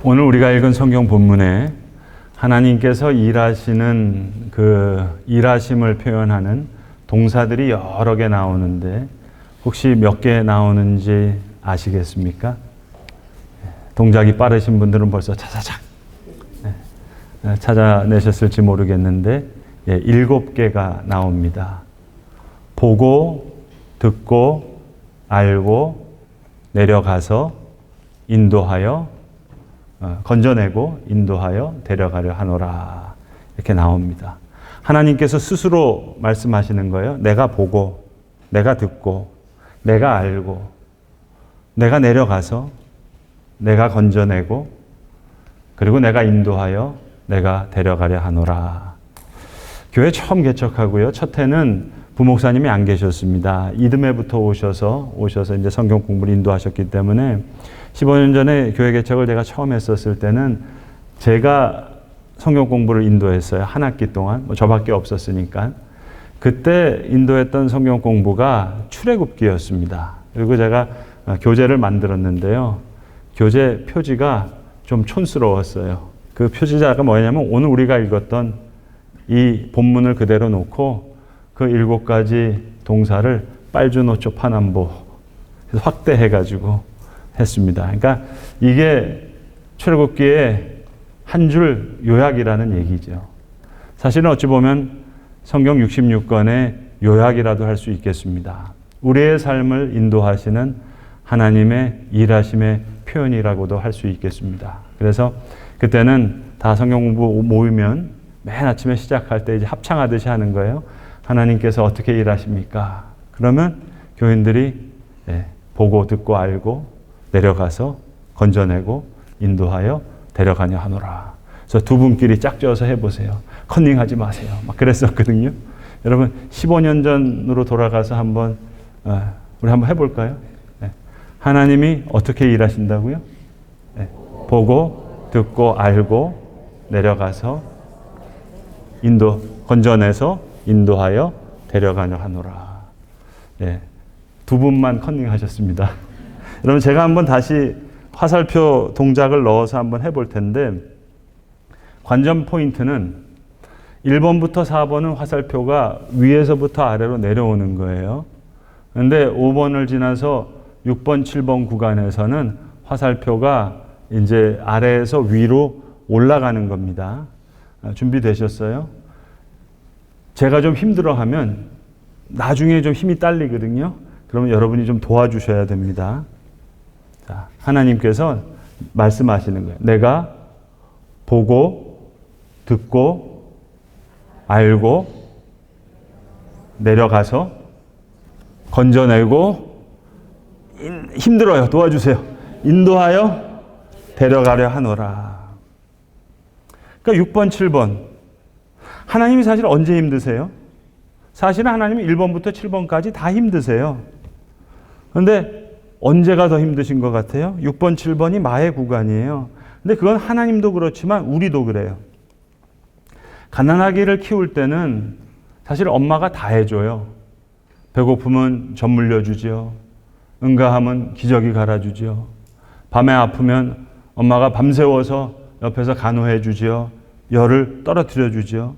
오늘 우리가 읽은 성경 본문에 하나님께서 일하시는 그 일하심을 표현하는 동사들이 여러 개 나오는데 혹시 몇 개 나오는지 아시겠습니까? 동작이 빠르신 분들은 벌써 차차착 찾아내셨을지 모르겠는데 7개가 나옵니다. 보고, 듣고, 알고, 내려가서, 인도하여, 건져내고, 인도하여, 데려가려 하노라. 이렇게 나옵니다. 하나님께서 스스로 말씀하시는 거예요. 내가 보고, 내가 듣고, 내가 알고, 내가 내려가서, 내가 건져내고, 그리고 내가 인도하여, 내가 데려가려 하노라. 교회 처음 개척하고요. 첫 해는 부목사님이 안 계셨습니다. 이듬해부터 오셔서 이제 성경 공부를 인도하셨기 때문에 15년 전에 교회 개척을 제가 처음 했었을 때는 제가 성경 공부를 인도했어요. 한 학기 동안. 저밖에 없었으니까. 그때 인도했던 성경 공부가 출애굽기였습니다. 그리고 제가 교재를 만들었는데요. 교재 표지가 좀 촌스러웠어요. 그 표지자가 뭐냐면 오늘 우리가 읽었던 이 본문을 그대로 놓고 그 7가지 동사를 빨주노초 파남보 확대해가지고 했습니다. 그러니까 이게 출애굽기의 한 줄 요약이라는 얘기죠. 사실은 어찌 보면 성경 66권의 요약이라도 할 수 있겠습니다. 우리의 삶을 인도하시는 하나님의 일하심의 표현이라고도 할 수 있겠습니다. 그래서 그때는 다 성경 공부 모이면 맨 아침에 시작할 때 이제 합창하듯이 하는 거예요. 하나님께서 어떻게 일하십니까? 그러면 교인들이 보고 듣고 알고 내려가서 건져내고 인도하여 데려가냐 하노라. 그래서 두 분끼리 짝지어서 해보세요. 컨닝하지 마세요. 막 그랬었거든요. 여러분 15년 전으로 돌아가서 한번 우리 한번 해볼까요? 하나님이 어떻게 일하신다고요? 보고 듣고 알고 내려가서 건져내서 인도하여 데려가려 하노라. 두 분만 컨닝하셨습니다. 여러분 제가 한번 다시 화살표 동작을 넣어서 한번 해볼 텐데 관전 포인트는 1번부터 4번은 화살표가 위에서부터 아래로 내려오는 거예요. 그런데 5번을 지나서 6번, 7번 구간에서는 화살표가 이제 아래에서 위로 올라가는 겁니다. 준비되셨어요? 제가 좀 힘들어하면 나중에 좀 힘이 딸리거든요. 그러면 여러분이 좀 도와주셔야 됩니다. 자, 하나님께서 말씀하시는 거예요. 내가 보고, 듣고, 알고, 내려가서, 건져내고, 힘들어요. 도와주세요. 인도하여 데려가려 하노라. 그러니까 6번, 7번. 하나님이 사실 언제 힘드세요? 사실은 하나님이 1번부터 7번까지 다 힘드세요. 그런데 언제가 더 힘드신 것 같아요? 6번, 7번이 마의 구간이에요. 근데 그건 하나님도 그렇지만 우리도 그래요. 가난아기를 키울 때는 사실 엄마가 다 해줘요. 배고프면 젖 물려주죠. 응가하면 기저귀 갈아주죠. 밤에 아프면 엄마가 밤새워서 옆에서 간호해 주죠. 열을 떨어뜨려 주죠.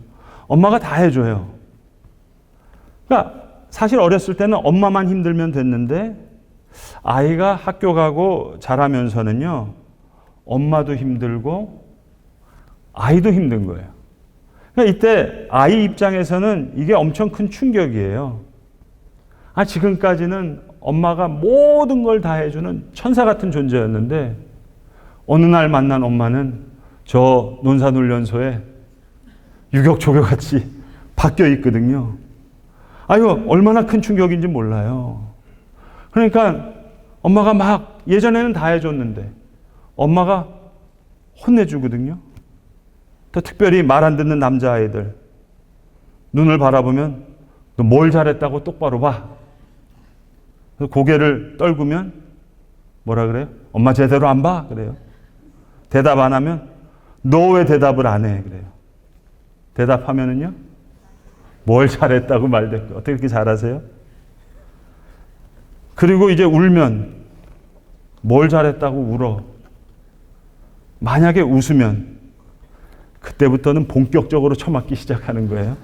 엄마가 다 해줘요. 그러니까 사실 어렸을 때는 엄마만 힘들면 됐는데 아이가 학교 가고 자라면서는요. 엄마도 힘들고 아이도 힘든 거예요. 그러니까 이때 아이 입장에서는 이게 엄청 큰 충격이에요. 지금까지는 엄마가 모든 걸 다 해주는 천사 같은 존재였는데 어느 날 만난 엄마는 저 논산훈련소에 유격조교같이 바뀌어 있거든요. 이거 얼마나 큰 충격인지 몰라요. 그러니까 엄마가 막 예전에는 다 해줬는데 엄마가 혼내주거든요. 또 특별히 말 안 듣는 남자아이들 눈을 바라보면 너 뭘 잘했다고 똑바로 봐. 고개를 떨구면 뭐라 그래요? 엄마 제대로 안 봐? 그래요. 대답 안 하면 너 왜 대답을 안 해? 그래요. 대답하면은요? 뭘 잘했다고 말대꾸. 어떻게 그렇게 잘하세요? 그리고 이제 울면 뭘 잘했다고 울어. 만약에 웃으면 그때부터는 본격적으로 처맞기 시작하는 거예요.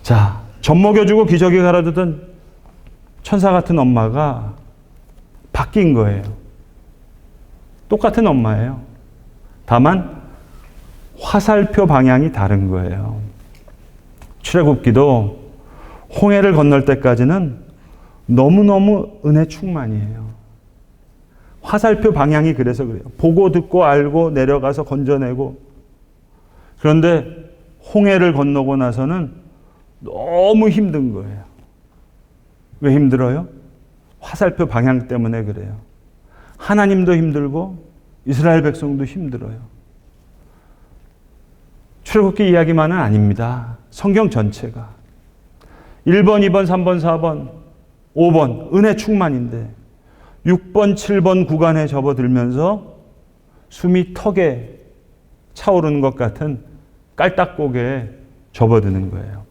자, 젖 먹여주고 기저귀 갈아주던 천사 같은 엄마가 바뀐 거예요. 똑같은 엄마예요. 다만 화살표 방향이 다른 거예요. 출애굽기도 홍해를 건널 때까지는 너무너무 은혜 충만이에요. 화살표 방향이 그래서 그래요. 보고 듣고 알고 내려가서 건져내고. 그런데 홍해를 건너고 나서는 너무 힘든 거예요. 왜 힘들어요? 화살표 방향 때문에 그래요. 하나님도 힘들고 이스라엘 백성도 힘들어요. 출애굽기 이야기만은 아닙니다. 성경 전체가. 1번, 2번, 3번, 4번, 5번 은혜 충만인데 6번, 7번 구간에 접어들면서 숨이 턱에 차오르는 것 같은 깔딱고개에 접어드는 거예요.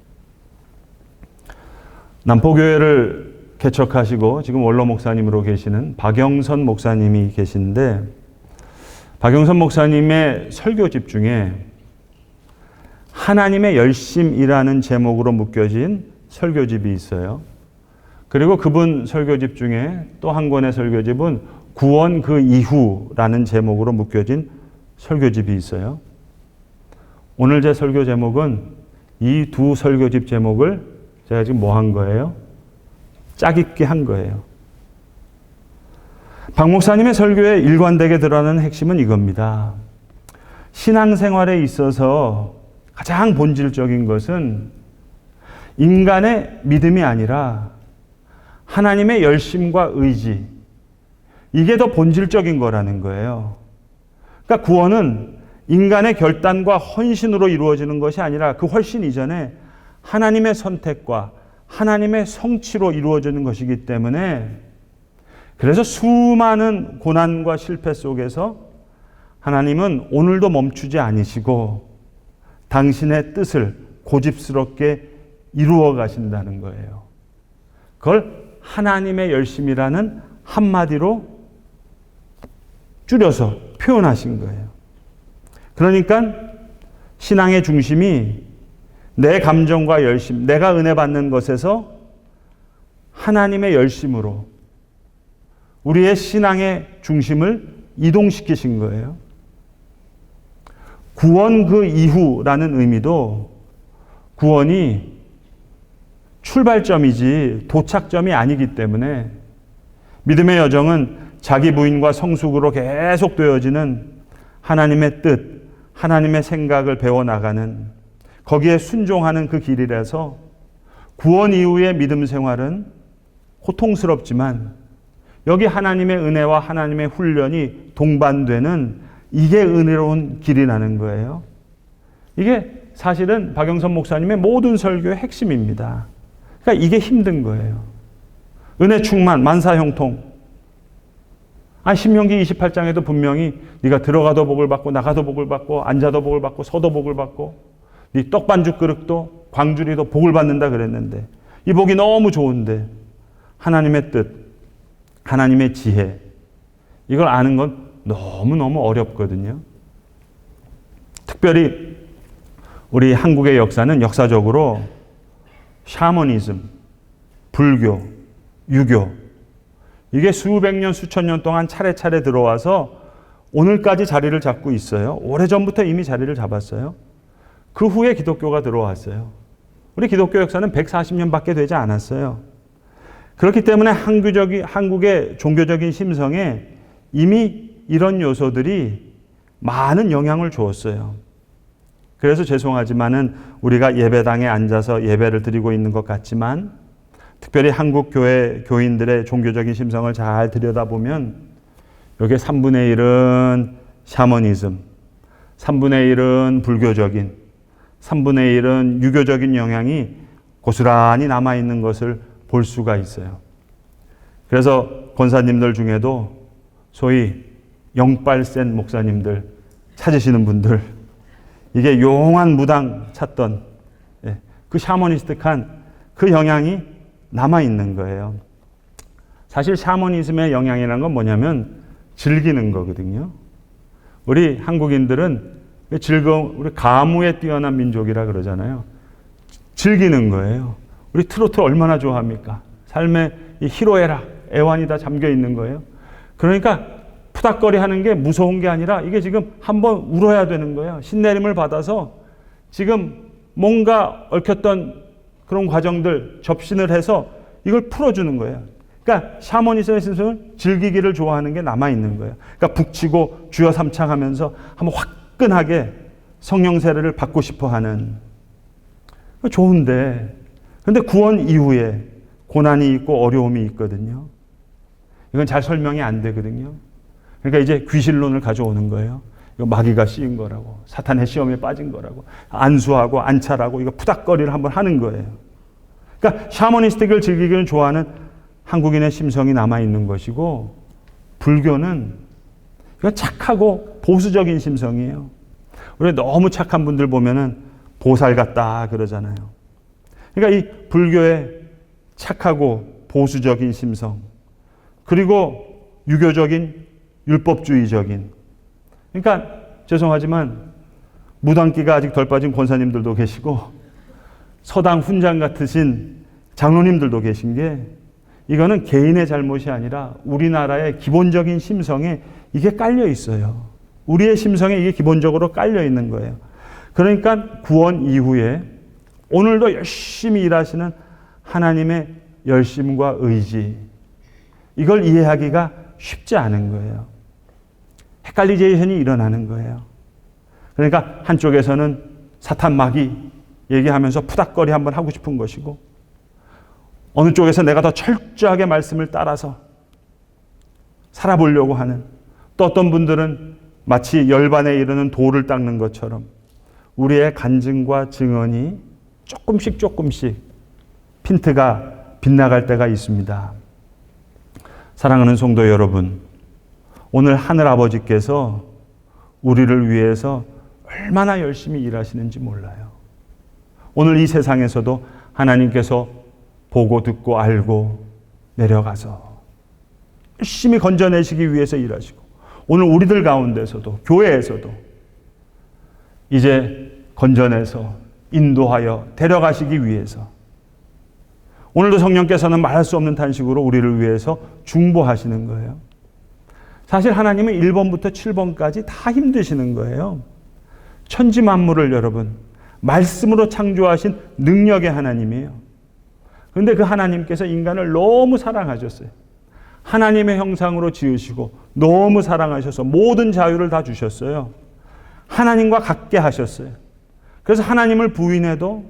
남포교회를 개척하시고 지금 원로 목사님으로 계시는 박영선 목사님이 계신데 박영선 목사님의 설교집 중에 하나님의 열심이라는 제목으로 묶여진 설교집이 있어요. 그리고 그분 설교집 중에 또 한 권의 설교집은 구원 그 이후라는 제목으로 묶여진 설교집이 있어요. 오늘 제 설교 제목은 이 두 설교집 제목을 제가 지금 뭐 한 거예요? 짜깁기 한 거예요. 박 목사님의 설교에 일관되게 드러나는 핵심은 이겁니다. 신앙생활에 있어서 가장 본질적인 것은 인간의 믿음이 아니라 하나님의 열심과 의지, 이게 더 본질적인 거라는 거예요. 그러니까 구원은 인간의 결단과 헌신으로 이루어지는 것이 아니라 그 훨씬 이전에 하나님의 선택과 하나님의 성취로 이루어지는 것이기 때문에 그래서 수많은 고난과 실패 속에서 하나님은 오늘도 멈추지 않으시고 당신의 뜻을 고집스럽게 이루어 가신다는 거예요. 그걸 하나님의 열심이라는 한마디로 줄여서 표현하신 거예요. 그러니까 신앙의 중심이 내 감정과 열심, 내가 은혜 받는 것에서 하나님의 열심으로 우리의 신앙의 중심을 이동시키신 거예요. 구원 그 이후라는 의미도 구원이 출발점이지 도착점이 아니기 때문에 믿음의 여정은 자기 부인과 성숙으로 계속 되어지는 하나님의 뜻, 하나님의 생각을 배워나가는 거기에 순종하는 그 길이라서 구원 이후의 믿음 생활은 고통스럽지만 여기 하나님의 은혜와 하나님의 훈련이 동반되는 이게 은혜로운 길이라는 거예요. 이게 사실은 박영선 목사님의 모든 설교의 핵심입니다. 그러니까 이게 힘든 거예요. 은혜 충만, 만사형통. 신명기 28장에도 분명히 네가 들어가도 복을 받고 나가도 복을 받고 앉아도 복을 받고 서도 복을 받고 네 떡반죽 그릇도 광주리도 복을 받는다 그랬는데 이 복이 너무 좋은데 하나님의 뜻, 하나님의 지혜 이걸 아는 건 너무너무 어렵거든요. 특별히 우리 한국의 역사는 역사적으로 샤머니즘, 불교, 유교 이게 수백 년, 수천 년 동안 차례차례 들어와서 오늘까지 자리를 잡고 있어요. 오래전부터 이미 자리를 잡았어요. 그 후에 기독교가 들어왔어요. 우리 기독교 역사는 140년밖에 되지 않았어요. 그렇기 때문에 한국의 종교적인 심성에 이미 이런 요소들이 많은 영향을 주었어요. 그래서 죄송하지만은 우리가 예배당에 앉아서 예배를 드리고 있는 것 같지만 특별히 한국 교회 교인들의 종교적인 심성을 잘 들여다보면 여기에 3분의 1은 샤머니즘, 3분의 1은 불교적인, 3분의 1은 유교적인 영향이 고스란히 남아있는 것을 볼 수가 있어요. 그래서 권사님들 중에도 소위 영빨 센 목사님들 찾으시는 분들 이게 용한 무당 찾던 그 샤머니스틱한 그 영향이 남아있는 거예요. 사실 샤머니즘의 영향이라는 건 뭐냐면 즐기는 거거든요. 우리 한국인들은 우리 가무에 뛰어난 민족이라 그러잖아요. 즐기는 거예요. 우리 트로트 얼마나 좋아합니까? 삶의 이 희로애락, 애환이 다 잠겨 있는 거예요. 그러니까 푸닥거리 하는 게 무서운 게 아니라 이게 지금 한번 울어야 되는 거예요. 신내림을 받아서 지금 뭔가 얽혔던 그런 과정들 접신을 해서 이걸 풀어주는 거예요. 그러니까 샤머니즘의 심성은 즐기기를 좋아하는 게 남아있는 거예요. 그러니까 북치고 주여 삼창하면서 한번 화끈하게 성령 세례를 받고 싶어 하는. 좋은데, 근데 구원 이후에 고난이 있고 어려움이 있거든요. 이건 잘 설명이 안 되거든요. 그러니까 이제 귀신론을 가져오는 거예요. 이거 마귀가 씌인 거라고, 사탄의 시험에 빠진 거라고, 안수하고 안찰하고 이거 푸닥거리를 한번 하는 거예요. 그러니까 샤머니스틱을 즐기기를 좋아하는 한국인의 심성이 남아있는 것이고, 불교는 이건 착하고 보수적인 심성이에요. 우리 너무 착한 분들 보면은 보살 같다 그러잖아요. 그러니까 이 불교의 착하고 보수적인 심성, 그리고 유교적인 율법주의적인, 그러니까 죄송하지만 무당기가 아직 덜 빠진 권사님들도 계시고 서당 훈장 같으신 장로님들도 계신 게, 이거는 개인의 잘못이 아니라 우리나라의 기본적인 심성에 이게 깔려 있어요. 우리의 심성에 이게 기본적으로 깔려 있는 거예요. 그러니까 구원 이후에 오늘도 열심히 일하시는 하나님의 열심과 의지, 이걸 이해하기가 쉽지 않은 거예요. 헷갈리제이션이 일어나는 거예요. 그러니까 한쪽에서는 사탄 마귀 얘기하면서 푸닥거리 한번 하고 싶은 것이고, 어느 쪽에서 내가 더 철저하게 말씀을 따라서 살아보려고 하는, 또 어떤 분들은 마치 열반에 이르는 돌을 닦는 것처럼 우리의 간증과 증언이 조금씩 핀트가 빗나갈 때가 있습니다. 사랑하는 성도 여러분, 오늘 하늘 아버지께서 우리를 위해서 얼마나 열심히 일하시는지 몰라요. 오늘 이 세상에서도 하나님께서 보고 듣고 알고 내려가서 열심히 건져내시기 위해서 일하시고, 오늘 우리들 가운데서도 교회에서도 이제 건져내서 인도하여 데려가시기 위해서 오늘도 성령께서는 말할 수 없는 탄식으로 우리를 위해서 중보하시는 거예요. 사실 하나님은 1번부터 7번까지 다 힘드시는 거예요. 천지 만물을 여러분 말씀으로 창조하신 능력의 하나님이에요. 그런데 그 하나님께서 인간을 너무 사랑하셨어요. 하나님의 형상으로 지으시고 너무 사랑하셔서 모든 자유를 다 주셨어요. 하나님과 같게 하셨어요. 그래서 하나님을 부인해도,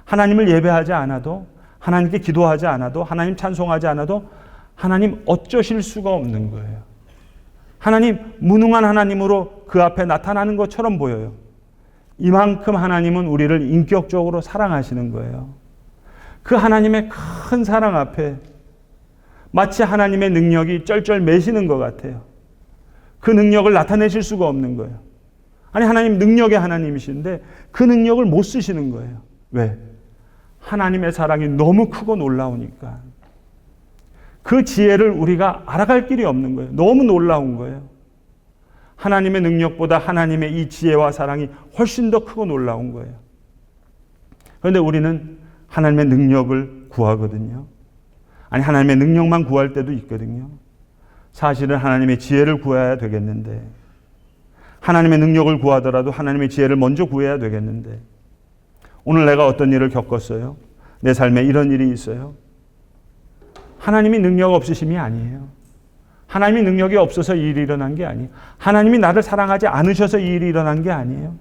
하나님을 예배하지 않아도, 하나님께 기도하지 않아도, 하나님 찬송하지 않아도 하나님 어쩌실 수가 없는 거예요. 하나님 무능한 하나님으로 그 앞에 나타나는 것처럼 보여요. 이만큼 하나님은 우리를 인격적으로 사랑하시는 거예요. 그 하나님의 큰 사랑 앞에 마치 하나님의 능력이 쩔쩔매시는 것 같아요. 그 능력을 나타내실 수가 없는 거예요. 아니, 하나님 능력의 하나님이신데 그 능력을 못 쓰시는 거예요. 왜? 하나님의 사랑이 너무 크고 놀라우니까. 그 지혜를 우리가 알아갈 길이 없는 거예요. 너무 놀라운 거예요. 하나님의 능력보다 하나님의 이 지혜와 사랑이 훨씬 더 크고 놀라운 거예요. 그런데 우리는 하나님의 능력을 구하거든요. 아니, 하나님의 능력만 구할 때도 있거든요. 사실은 하나님의 지혜를 구해야 되겠는데, 하나님의 능력을 구하더라도 하나님의 지혜를 먼저 구해야 되겠는데, 오늘 내가 어떤 일을 겪었어요? 내 삶에 이런 일이 있어요. 하나님이 능력 없으심이 아니에요. 하나님이 능력이 없어서 이 일이 일어난 게 아니에요. 하나님이 나를 사랑하지 않으셔서 이 일이 일어난 게 아니에요.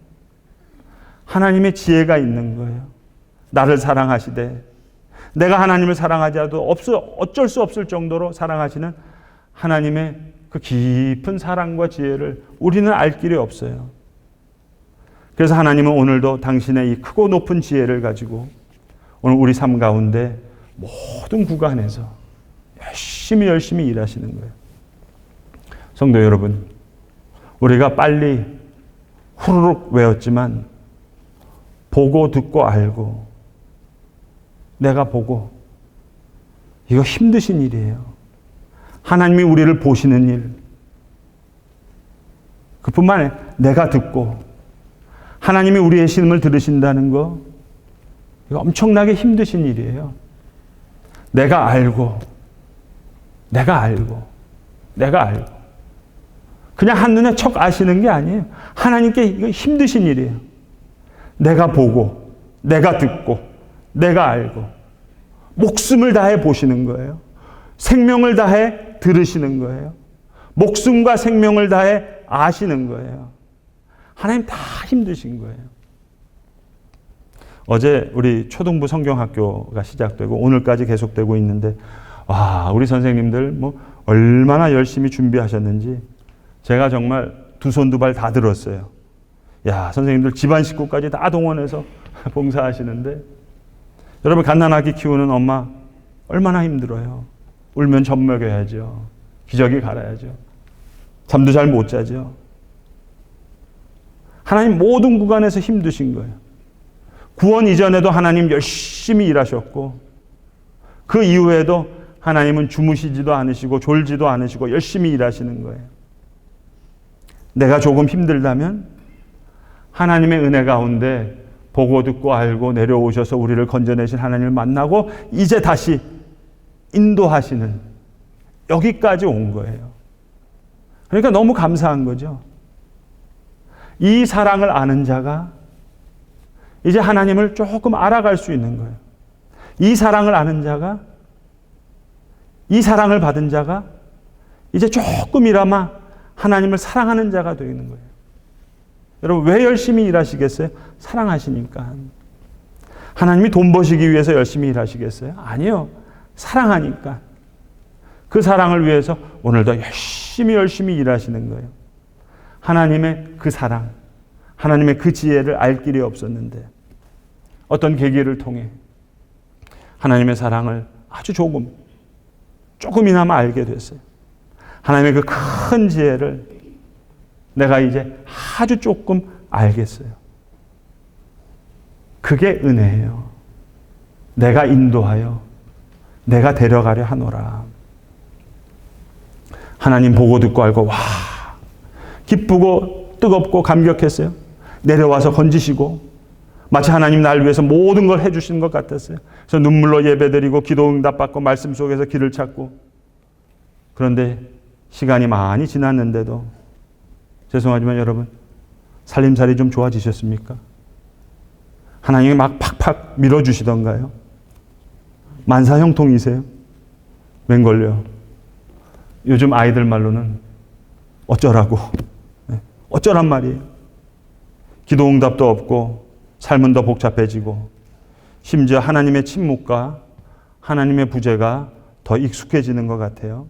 하나님의 지혜가 있는 거예요. 나를 사랑하시되, 내가 하나님을 사랑하지 않아도 어쩔 수 없을 정도로 사랑하시는 하나님의 그 깊은 사랑과 지혜를 우리는 알 길이 없어요. 그래서 하나님은 오늘도 당신의 이 크고 높은 지혜를 가지고 오늘 우리 삶 가운데 모든 구간에서 열심히 일하시는 거예요. 성도 여러분, 우리가 빨리 후루룩 외웠지만 보고 듣고 알고, 내가 보고, 이거 힘드신 일이에요. 하나님이 우리를 보시는 일, 그뿐만 아니라 내가 듣고 하나님이 우리의 신음을 들으신다는 거, 이거 엄청나게 힘드신 일이에요. 내가 알고 그냥 한눈에 척 아시는 게 아니에요. 하나님께 이거 힘드신 일이에요. 내가 보고, 내가 듣고, 내가 알고, 목숨을 다해 보시는 거예요. 생명을 다해 들으시는 거예요. 목숨과 생명을 다해 아시는 거예요. 하나님 다 힘드신 거예요. 어제 우리 초등부 성경학교가 시작되고 오늘까지 계속되고 있는데, 와, 우리 선생님들 뭐 얼마나 열심히 준비하셨는지 제가 정말 두 손 두 발 다 들었어요. 야, 선생님들 집안 식구까지 다 동원해서 봉사하시는데, 여러분 갓난아기 키우는 엄마 얼마나 힘들어요. 울면 젖 먹여야죠. 기저귀 갈아야죠. 잠도 잘 못 자죠. 하나님 모든 구간에서 힘드신 거예요. 구원 이전에도 하나님 열심히 일하셨고, 그 이후에도 하나님은 주무시지도 않으시고 졸지도 않으시고 열심히 일하시는 거예요. 내가 조금 힘들다면 하나님의 은혜 가운데 보고 듣고 알고 내려오셔서 우리를 건져내신 하나님을 만나고 이제 다시 인도하시는, 여기까지 온 거예요. 그러니까 너무 감사한 거죠. 이 사랑을 아는 자가 이제 하나님을 조금 알아갈 수 있는 거예요. 이 사랑을 아는 자가, 이 사랑을 받은 자가 이제 조금이나마 하나님을 사랑하는 자가 되는 거예요. 여러분 왜 열심히 일하시겠어요? 사랑하시니까. 하나님이 돈 버시기 위해서 열심히 일하시겠어요? 아니요. 사랑하니까. 그 사랑을 위해서 오늘도 열심히 일하시는 거예요. 하나님의 그 사랑, 하나님의 그 지혜를 알 길이 없었는데 어떤 계기를 통해 하나님의 사랑을 아주 조금이나마 알게 됐어요. 하나님의 그 큰 지혜를 내가 이제 아주 조금 알겠어요. 그게 은혜예요. 내가 인도하여 내가 데려가려 하노라. 하나님 보고 듣고 알고 와, 기쁘고 뜨겁고 감격했어요. 내려와서 건지시고 마치 하나님 날 위해서 모든 걸 해주시는 것 같았어요. 그래서 눈물로 예배드리고 기도 응답받고 말씀 속에서 길을 찾고, 그런데 시간이 많이 지났는데도 죄송하지만 여러분 살림살이 좀 좋아지셨습니까? 하나님이 막 팍팍 밀어주시던가요? 만사형통이세요? 웬걸요? 요즘 아이들 말로는 어쩌라고, 어쩌란 말이에요. 기도 응답도 없고 삶은 더 복잡해지고 심지어 하나님의 침묵과 하나님의 부재가 더 익숙해지는 것 같아요.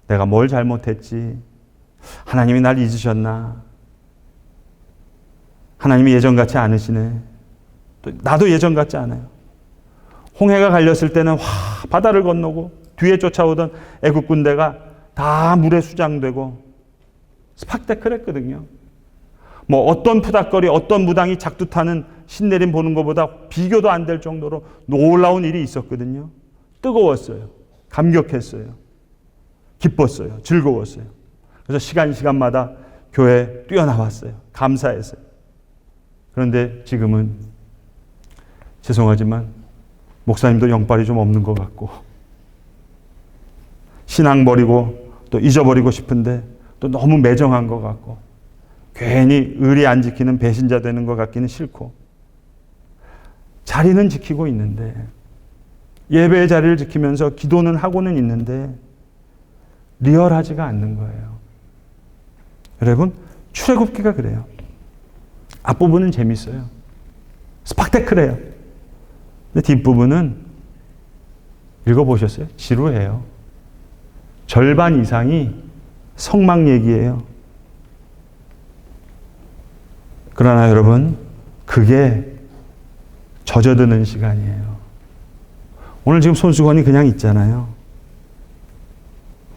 내가 뭘 잘못했지? 하나님이 날 잊으셨나? 하나님이 예전 같지 않으시네. 또 나도 예전 같지 않아요. 홍해가 갈렸을 때는 바다를 건너고 뒤에 쫓아오던 애국 군대가 다 물에 수장되고 스팍테클했거든요. 뭐 어떤 푸닥거리, 어떤 무당이 작두타는 신내림 보는 것보다 비교도 안 될 정도로 놀라운 일이 있었거든요. 뜨거웠어요. 감격했어요. 기뻤어요. 즐거웠어요. 그래서 시간마다 교회에 뛰어나왔어요. 감사했어요. 그런데 지금은 죄송하지만 목사님도 영빨이 좀 없는 것 같고, 신앙 버리고 또 잊어버리고 싶은데 또 너무 매정한 것 같고, 괜히 의리 안 지키는 배신자 되는 것 같기는 싫고, 자리는 지키고 있는데, 예배의 자리를 지키면서 기도는 하고는 있는데 리얼하지가 않는 거예요. 여러분, 출애굽기가 그래요. 앞부분은 재밌어요. 스팍테클해요. 근데 뒷부분은 읽어보셨어요? 지루해요. 절반 이상이 성막 얘기예요. 그러나 여러분, 그게 젖어드는 시간이에요. 오늘 지금 손수건이 그냥 있잖아요.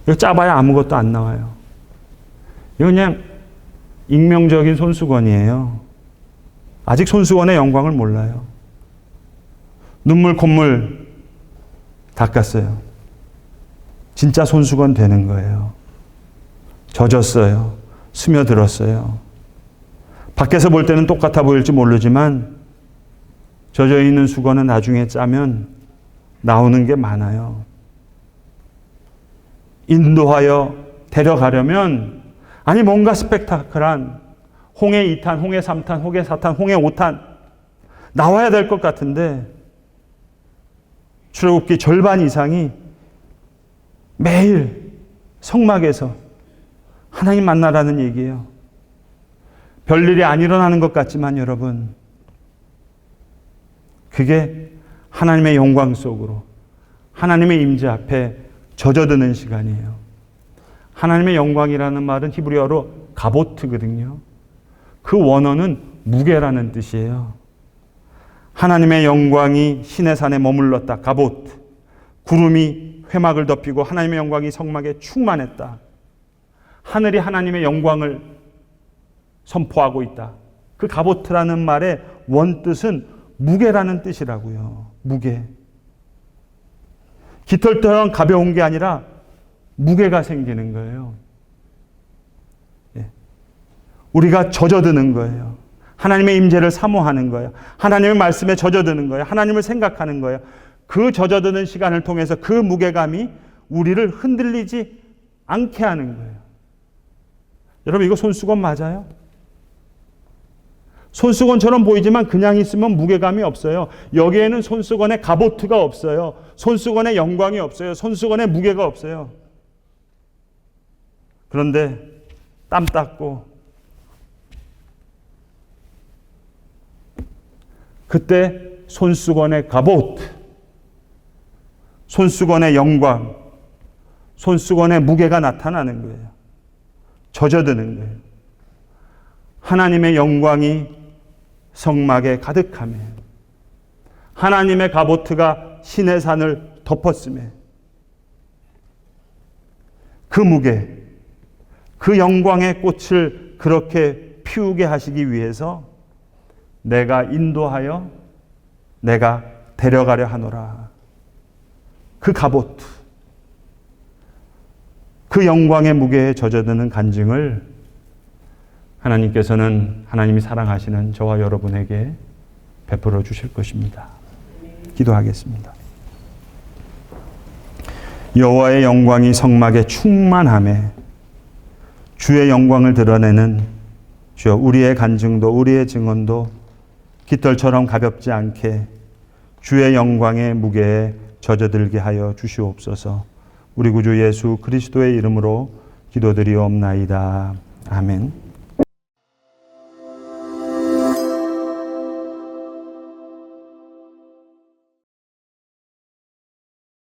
이거 짜봐야 아무것도 안 나와요. 이거 그냥 익명적인 손수건이에요. 아직 손수건의 영광을 몰라요. 눈물 콧물 닦았어요. 진짜 손수건 되는 거예요. 젖었어요. 스며들었어요. 밖에서 볼 때는 똑같아 보일지 모르지만 젖어 있는 수건은 나중에 짜면 나오는 게 많아요. 인도하여 데려가려면 뭔가 스펙타클한 홍해 2탄, 홍해 3탄, 홍해 4탄, 홍해 5탄 나와야 될 것 같은데 출애굽기 절반 이상이 매일 성막에서 하나님 만나라는 얘기예요. 별일이 안 일어나는 것 같지만 여러분, 그게 하나님의 영광 속으로 하나님의 임재 앞에 젖어드는 시간이에요. 하나님의 영광이라는 말은 히브리어로 가보트거든요. 그 원어는 무게라는 뜻이에요. 하나님의 영광이 시내산에 머물렀다. 가보트. 구름이 회막을 덮이고 하나님의 영광이 성막에 충만했다. 하늘이 하나님의 영광을 선포하고 있다. 그 가보트라는 말의 원뜻은 무게라는 뜻이라고요. 무게. 깃털처럼 가벼운 게 아니라 무게가 생기는 거예요. 우리가 젖어드는 거예요. 하나님의 임재를 사모하는 거예요. 하나님의 말씀에 젖어드는 거예요. 하나님을 생각하는 거예요. 그 젖어드는 시간을 통해서 그 무게감이 우리를 흔들리지 않게 하는 거예요. 여러분, 이거 손수건 맞아요? 손수건처럼 보이지만 그냥 있으면 무게감이 없어요. 여기에는 손수건에 가보트가 없어요. 손수건에 영광이 없어요. 손수건에 무게가 없어요. 그런데 땀 닦고 그때 손수건의 가보트, 손수건의 영광, 손수건의 무게가 나타나는 거예요. 젖어드는 거예요. 하나님의 영광이 성막에 가득하며 하나님의 가보트가 시내산을 덮었으며 그 무게, 그 영광의 꽃을 그렇게 피우게 하시기 위해서 내가 인도하여 내가 데려가려 하노라. 그 가보트, 그 영광의 무게에 젖어드는 간증을 하나님께서는 하나님이 사랑하시는 저와 여러분에게 베풀어 주실 것입니다. 기도하겠습니다. 여호와의 영광이 성막에 충만하며 주의 영광을 드러내는 주여, 우리의 간증도 우리의 증언도 깃털처럼 가볍지 않게 주의 영광의 무게에 젖어들게 하여 주시옵소서. 우리 구주 예수 그리스도의 이름으로 기도드리옵나이다. 아멘.